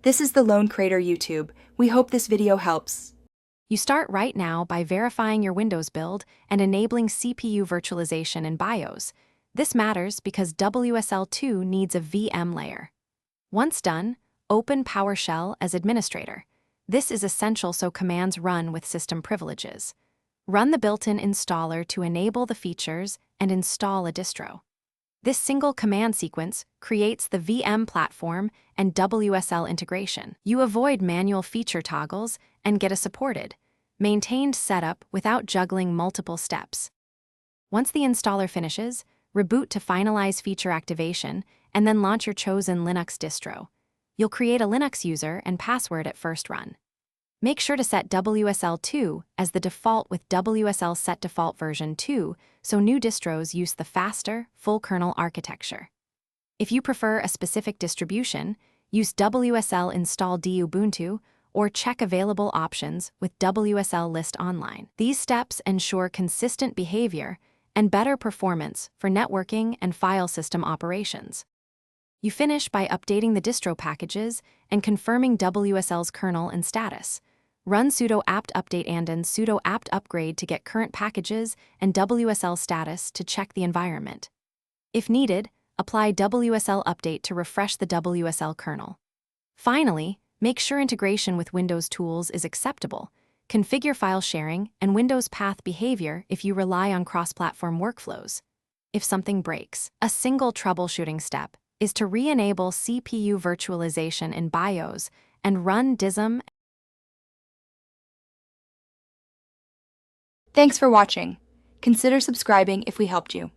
This is the Lone Crater YouTube. We hope this video helps. You start right now by verifying your Windows build and enabling CPU virtualization in BIOS. This matters because WSL2 needs a VM layer. Once done, open PowerShell as administrator. This is essential so commands run with system privileges. Run the built-in installer to enable the features and install a distro. This single command sequence creates the VM platform and WSL integration. You avoid manual feature toggles and get a supported, maintained setup without juggling multiple steps. Once the installer finishes, reboot to finalize feature activation and then launch your chosen Linux distro. You'll create a Linux user and password at first run. Make sure to set WSL2 as the default with WSL set default version 2 so new distros use the faster, full kernel architecture. If you prefer a specific distribution, use WSL install Ubuntu or check available options with WSL list online. These steps ensure consistent behavior and better performance for networking and file system operations. You finish by updating the distro packages and confirming WSL's kernel and status. Run sudo apt update and sudo apt upgrade to get current packages and WSL status to check the environment. If needed, apply WSL update to refresh the WSL kernel. Finally, make sure integration with Windows tools is acceptable. Configure file sharing and Windows path behavior if you rely on cross-platform workflows. If something breaks, a single troubleshooting step is to re-enable CPU virtualization in BIOS and run DISM. Thanks for watching. Consider subscribing if we helped you.